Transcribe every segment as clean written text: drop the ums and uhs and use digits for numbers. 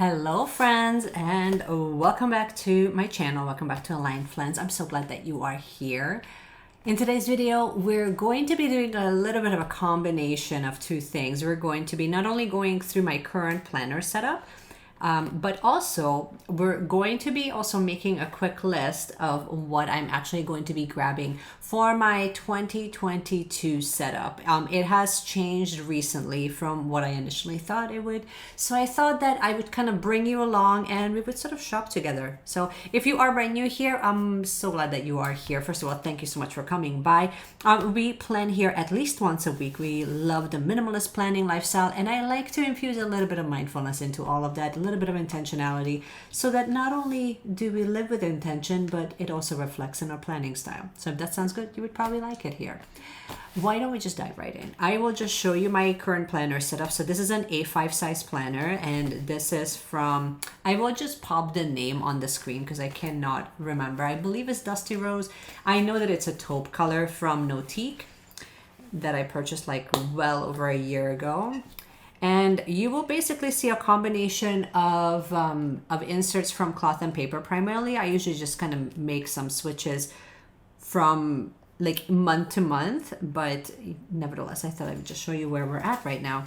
Hello friends, and welcome back to my channel. Welcome back to Aligned Friends. I'm so glad that you are here. In today's video, we're going to be doing a little bit of a combination of two things. We're going to be not only going through my current planner setup, but also we're going to be also making a quick list of what I'm actually going to be grabbing for my 2022 setup. It has changed recently from what I initially thought it would. So I thought that I would kind of bring you along and we would sort of shop together. So if you are brand new here, I'm so glad that you are here. First of all, thank you so much for coming by. We plan here at least once a week. We love the minimalist planning lifestyle, and I like to infuse a little bit of mindfulness into all of that, a little bit of intentionality, so that not only do we live with intention, but it also reflects in our planning style. So if that sounds good, you would probably like it here. Why don't we just dive right in? I will just show you my current planner setup. So this is an A5 size planner, and this is from, I will just pop the name on the screen because I cannot remember. I believe it's Dusty Rose. I know that it's a taupe color from Notique that I purchased like well over a year ago. And you will basically see a combination of inserts from cloth and paper. Primarily, I usually just kind of make some switches from like month to month, but nevertheless, I thought I would just show you where we're at right now.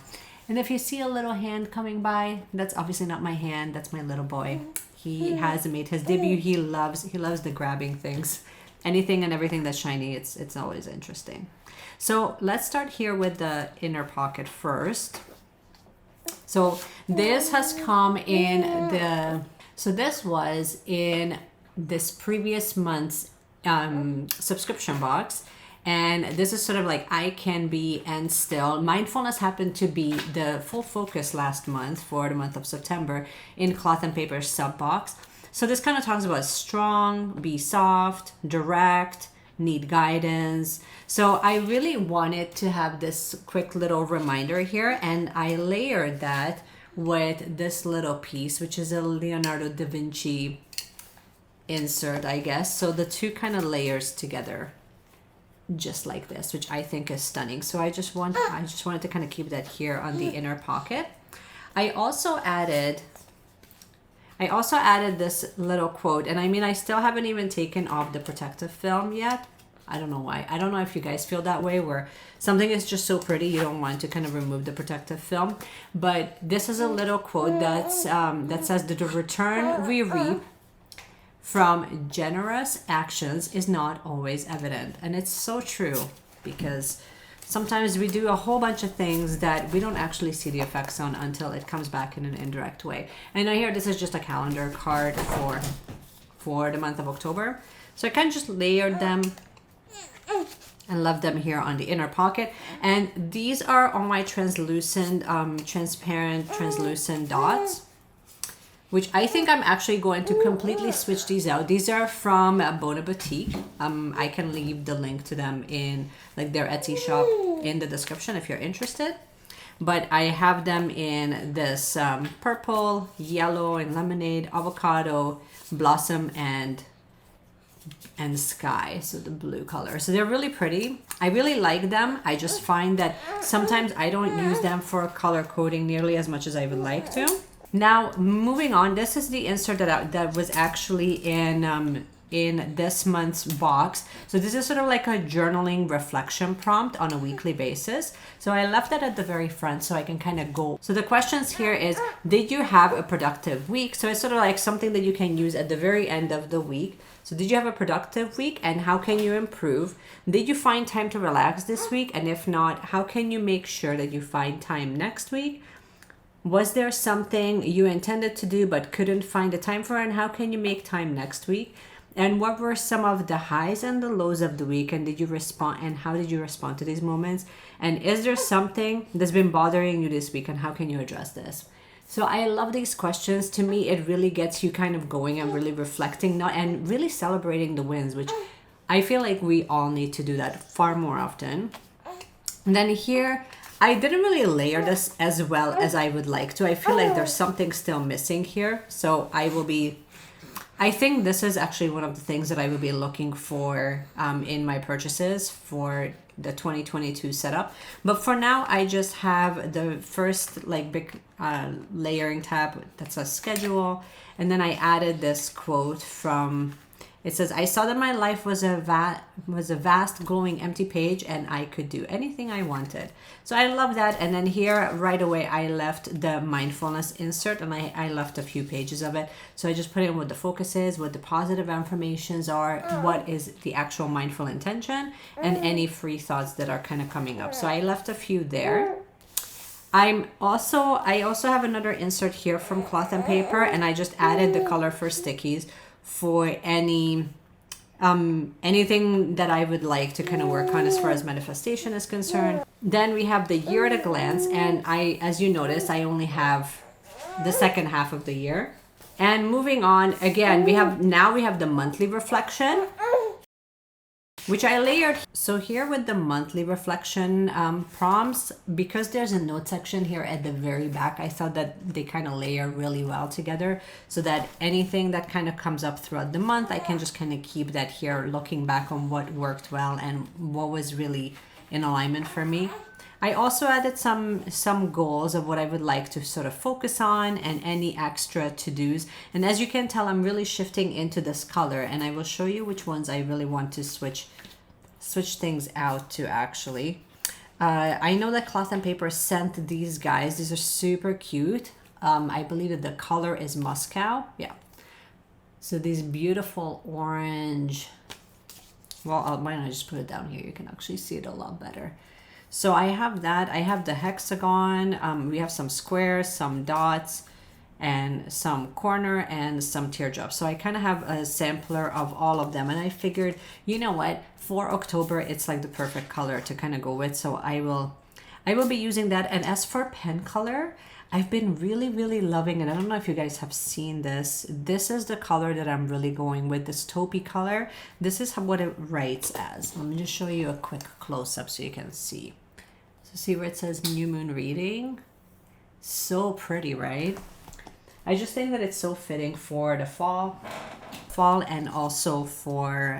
And if you see a little hand coming by, that's obviously not my hand, that's my little boy. He has made his debut. He loves the grabbing things. Anything and everything that's shiny, it's always interesting. So let's start here with the inner pocket first. So this has come in this was in this previous month's subscription box, and this is sort of like I Can Be and Still. Mindfulness happened to be the full focus last month for the month of September in cloth and paper sub box. So this kind of talks about strong, be soft, direct, need guidance. So I really wanted to have this quick little reminder here, and I layered that with this little piece, which is a Leonardo da Vinci insert, I guess. So the two kind of layers together just like this, which I think is stunning. So I just wanted to kind of keep that here on the inner pocket. I also added this little quote, and I mean, I still haven't even taken off the protective film yet. I don't know why. I don't know if you guys feel that way, where something is just so pretty you don't want to kind of remove the protective film. But this is a little quote that says that the return we reap from generous actions is not always evident. And it's so true, because sometimes we do a whole bunch of things that we don't actually see the effects on until it comes back in an indirect way. And I hear this is just a calendar card for the month of October. So I kind of just layered them and left them here on the inner pocket. And these are all my transparent translucent dots, which I think I'm actually going to completely switch these out. These are from Bona Boutique. I can leave the link to them in like their Etsy shop in the description if you're interested. But I have them in this purple, yellow, and lemonade, avocado, blossom, and sky, so the blue color. So they're really pretty. I really like them. I just find that sometimes I don't use them for color coding nearly as much as I would like to. Now, moving on, this is the insert that was actually in this month's box. So this is sort of like a journaling reflection prompt on a weekly basis. So I left that at the very front so I can kind of go. So the questions here is, did you have a productive week? So it's sort of like something that you can use at the very end of the week. So did you have a productive week, and how can you improve? Did you find time to relax this week? And if not, how can you make sure that you find time next week? Was there something you intended to do but couldn't find the time for, and how can you make time next week? And what were some of the highs and the lows of the week, and did you respond, and how did you respond to these moments? And is there something that's been bothering you this week, and how can you address this? So I love these questions. To me, it really gets you kind of going and really reflecting and really celebrating the wins, which I feel like we all need to do that far more often. And then here, I didn't really layer this as well as I would like to. I feel like there's something still missing here. So I think this is actually one of the things that I will be looking for in my purchases for the 2022 setup. But for now, I just have the first like big layering tab that says schedule. And then I added this quote from, it says, I saw that my life was a vast, glowing, empty page, and I could do anything I wanted. So I love that. And then here, right away, I left the mindfulness insert, and I left a few pages of it. So I just put in what the focus is, what the positive affirmations are, what is the actual mindful intention, and any free thoughts that are kind of coming up. So I left a few there. I also have another insert here from Cloth and Paper, and I just added the color for stickies for any anything that I would like to kind of work on as far as manifestation is concerned. Then we have the year at a glance, and as you notice, I only have the second half of the year. And moving on, again, we have the monthly reflection, which I layered. So here with the monthly reflection prompts, because there's a note section here at the very back, I thought that they kind of layer really well together, so that anything that kind of comes up throughout the month, I can just kind of keep that here, looking back on what worked well and what was really in alignment for me. I also added some goals of what I would like to sort of focus on and any extra to-dos. And as you can tell, I'm really shifting into this color, and I will show you which ones I really want to switch things out to actually. I know that Cloth and Paper sent these guys. These are super cute. I believe that the color is Moscow. Yeah. So these beautiful orange. Well, why don't I just put it down here? You can actually see it a lot better. So I have that. I have the hexagon. We have some squares, some dots, and some corner and some teardrops. So I kind of have a sampler of all of them. And I figured, you know what, for October, it's like the perfect color to kind of go with. So I will be using that. And as for pen color, I've been really, really loving it. I don't know if you guys have seen this. This is the color that I'm really going with, this taupey color. This is what it writes as. Let me just show you a quick close-up so you can see. So see where it says New Moon Reading? So pretty, right? I just think that it's so fitting for the fall and also for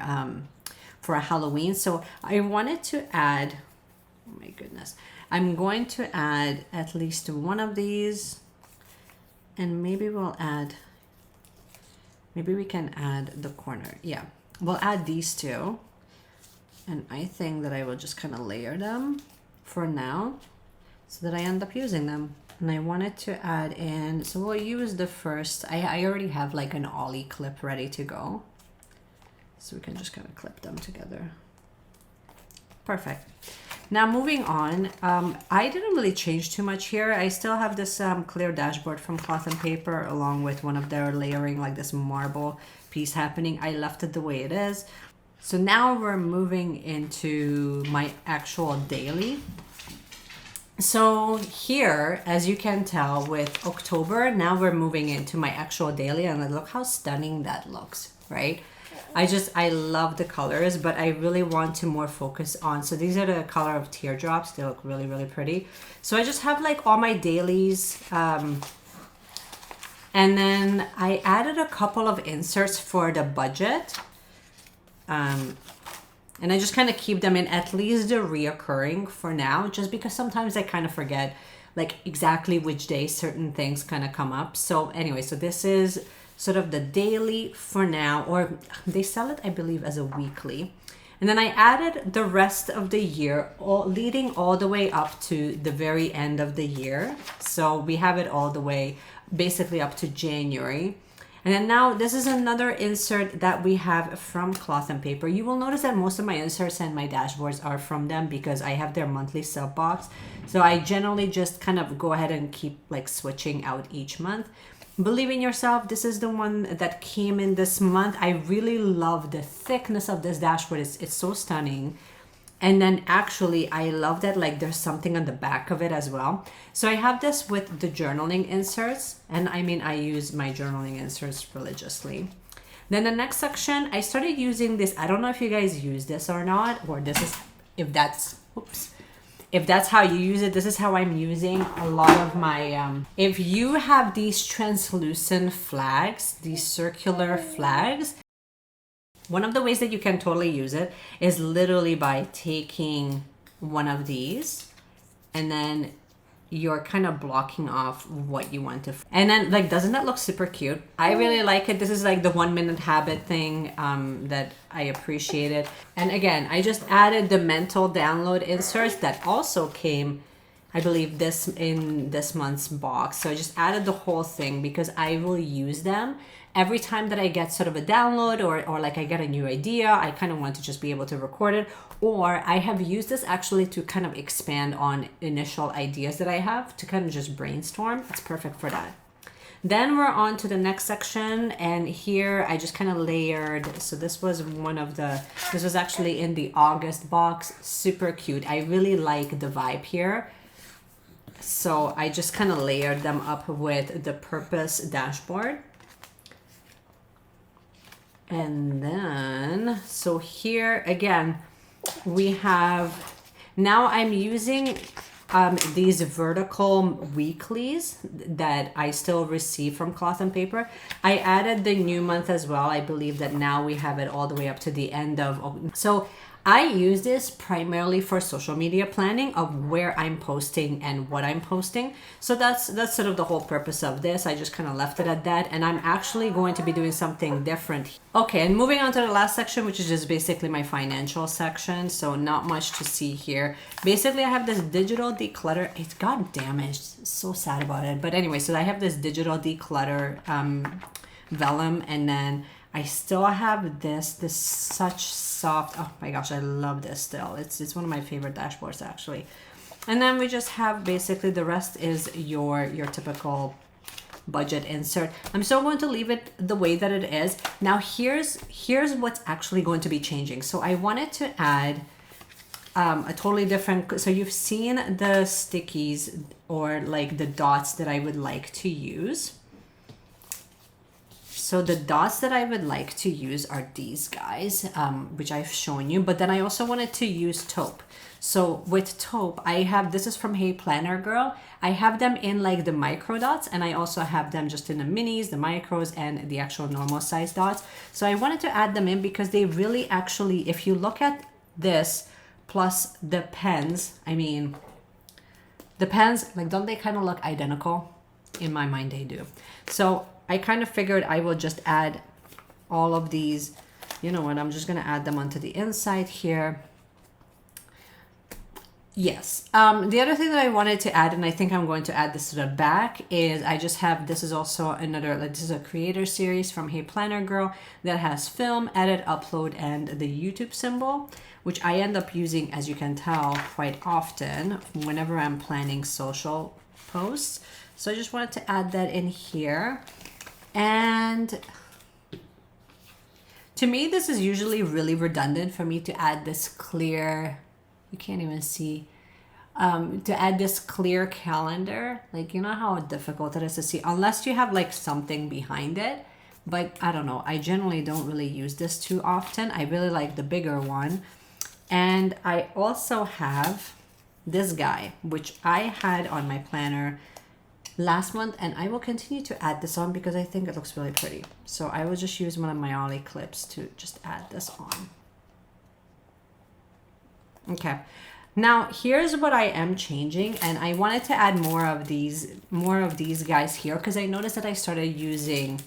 a Halloween. So I wanted to add, oh my goodness, I'm going to add at least one of these, and maybe we can add the corner. Yeah, we'll add these two, and I think that I will just kind of layer them for now so that I end up using them. And I wanted to add in, so we'll use the first, I already have like an ollie clip ready to go. So we can just kind of clip them together. Perfect. Now moving on, I didn't really change too much here. I still have this clear dashboard from Cloth and Paper along with one of their layering, like this marble piece happening. I left it the way it is. So now we're moving into my actual daily. So here, as you can tell with October, now we're moving into my actual daily, and look how stunning that looks, right? I love the colors, but I really want to more focus on, so these are the color of teardrops. They look really, really pretty. So I just have like all my dailies, and then I added a couple of inserts for the budget. And I just kind of keep them in at least the reoccurring for now, just because sometimes I kind of forget like exactly which day certain things kind of come up. So anyway, so this is sort of the daily for now, or they sell it, I believe, as a weekly. And then I added the rest of the year, leading all the way up to the very end of the year. So we have it all the way basically up to January. And then now this is another insert that we have from Cloth and Paper. You will notice that most of my inserts and my dashboards are from them because I have their monthly sub box. So I generally just kind of go ahead and keep like switching out each month. Believe in Yourself, this is the one that came in this month. I really love the thickness of this dashboard. It's so stunning. And then actually, I love that like there's something on the back of it as well. So I have this with the journaling inserts. And I mean, I use my journaling inserts religiously. Then the next section, I started using this. I don't know if you guys use this or not, or this is, if that's how you use it, this is how I'm using a lot of my, if you have these translucent flags, these circular flags, One of the ways that you can totally use it is literally by taking one of these and then you're kind of blocking off what you want to, and then like, doesn't that look super cute? I really like it. This is like the 1 minute habit thing that I appreciated. And again, I just added the mental download inserts that also came, I believe, this in this month's box. So I just added the whole thing because I will use them every time that I get sort of a download or like I get a new idea. I kind of want to just be able to record it, or I have used this actually to kind of expand on initial ideas that I have to kind of just brainstorm. It's perfect for that. Then we're on to the next section, and here I just kind of layered. So this was this was actually in the August box. Super cute. I really like the vibe here. So I just kind of layered them up with the purpose dashboard. And then, so here again, we have, now I'm using these vertical weeklies that I still receive from Cloth and Paper. I added the new month as well. I believe that now we have it all the way up to the end of, so I use this primarily for social media planning of where I'm posting and what I'm posting. So that's sort of the whole purpose of this. I just kind of left it at that, and I'm actually going to be doing something different. Okay, and moving on to the last section, which is just basically my financial section. So not much to see here. Basically, I have this digital declutter. It got damaged. So sad about it. But anyway, so I have this digital declutter vellum, and then I still have this such soft, oh my gosh, I love this still. It's one of my favorite dashboards actually. And then we just have basically the rest is your typical budget insert. I'm still going to leave it the way that it is. Now here's what's actually going to be changing. So I wanted to add a totally different, so you've seen the stickies or like the dots that I would like to use. So the dots that I would like to use are these guys, which I've shown you, but then I also wanted to use taupe. So with taupe, I have, this is from Hey Planner Girl. I have them in like the micro dots, and I also have them just in the minis, the micros, and the actual normal size dots. So I wanted to add them in because they really actually, if you look at this plus the pens, I mean, the pens, like, don't they kind of look identical? In my mind, they do. So I kind of figured I will just add all of these. You know what? I'm just going to add them onto the inside here. Yes. The other thing that I wanted to add, and I think I'm going to add this to the back, is I just have, this is also another, like, this is a creator series from Hey Planner Girl that has film, edit, upload, and the YouTube symbol, which I end up using, as you can tell, quite often whenever I'm planning social posts. So I just wanted to add that in here. And to me, this is usually really redundant for me to add this clear, you can't even see, to add this clear calendar. Like, you know how difficult it is to see unless you have like something behind it. But I don't know, I generally don't really use this too often. I really like the bigger one. And I also have this guy, which I had on my planner last month, and I will continue to add this on because I think it looks really pretty. So I will just use one of my Ollie clips to just add this on. Okay, now here's what I am changing, and I wanted to add more of these guys here because I noticed that I started using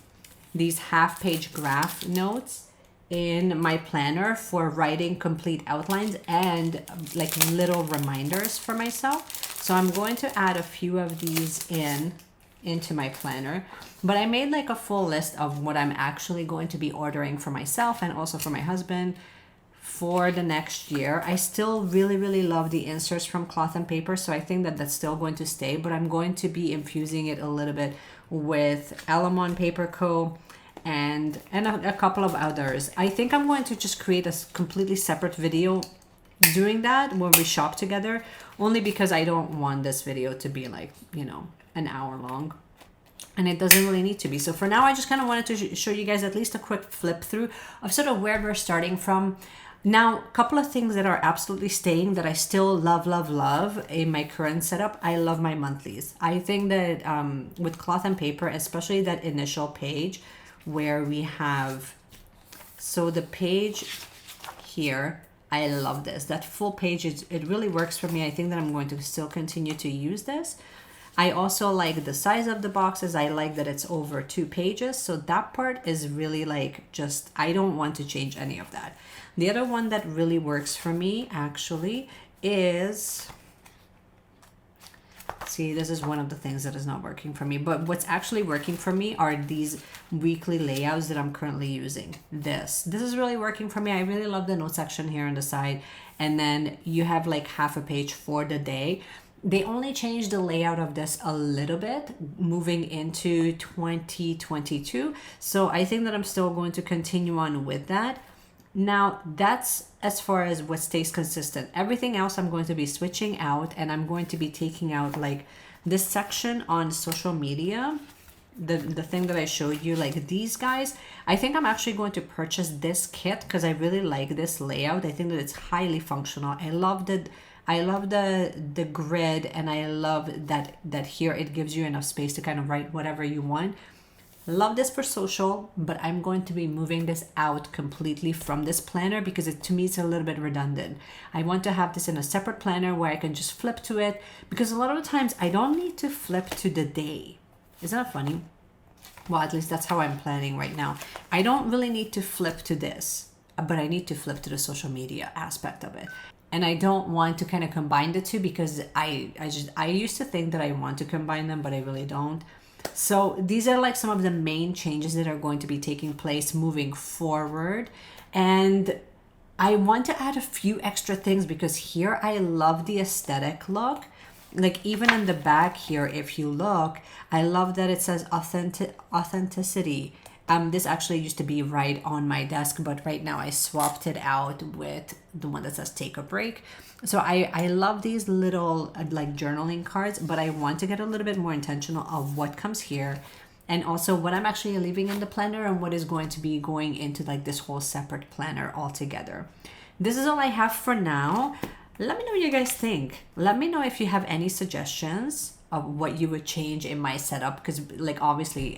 these half-page graph notes in my planner for writing complete outlines and like little reminders for myself. So I'm going to add a few of these into my planner, but I made like a full list of what I'm actually going to be ordering for myself and also for my husband for the next year. I still really love the inserts from Cloth and Paper, so I think that that's still going to stay, but I'm going to be infusing it a little bit with Elamon Paper Co. and a couple of others. I think I'm going to just create a completely separate video doing that when we shop together, only because I don't want this video to be like, you know, an hour long, and it doesn't really need to be. So for now, I just kind of wanted to show you guys at least a quick flip through of sort of where we're starting from. Now, a couple of things that are absolutely staying that I still love in my current setup. I love my monthlies. I think that with Cloth and Paper, especially that initial page where we have So the page here, I love this. That full page, it really works for me. I think that I'm going to still continue to use this. I also like the size of the boxes. I like that it's over 2 pages. So that part is really like just, I don't want to change any of that. The other one that really works for me actually is, see, this is one of the things that is not working for me, but what's actually working for me are these weekly layouts that I'm currently using. This is really working for me. I really love the note section here on the side. And then you have like half a page for the day. They only changed the layout of this a little bit moving into 2022. So I think that I'm still going to continue on with that. Now that's as far as what stays consistent. Everything else I'm going to be switching out, and I'm going to be taking out like this section on social media, the thing that I showed you, like these guys. I think I'm actually going to purchase this kit because I really like this layout. I think that it's highly functional. I love the grid, and I love that here it gives you enough space to kind of write whatever you want. Love this for social, but I'm going to be moving this out completely from this planner because to me it's a little bit redundant. I want to have this in a separate planner where I can just flip to it, because a lot of the times I don't need to flip to the day. Isn't that funny? Well, at least that's how I'm planning right now. I don't really need to flip to this, but I need to flip to the social media aspect of it. And I don't want to kind of combine the two because I used to think that I want to combine them, but I really don't. So these are like some of the main changes that are going to be taking place moving forward. And I want to add a few extra things because here I love the aesthetic look. Like even in the back here, if you look, I love that it says authenticity. This actually used to be right on my desk, but right now I swapped it out with the one that says take a break. So I love these little like journaling cards, but I want to get a little bit more intentional of what comes here, and also what I'm actually leaving in the planner and what is going to be going into like this whole separate planner altogether. This is all I have for now. Let me know what you guys think. Let me know if you have any suggestions of what you would change in my setup, because like obviously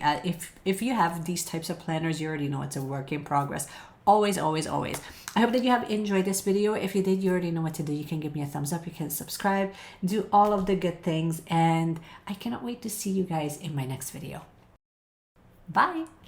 if you have these types of planners, you already know it's a work in progress. Always. I hope that you have enjoyed this video. If you did, you already know what to do. You can give me a thumbs up, you can subscribe, do all of the good things, and I cannot wait to see you guys in my next video. Bye.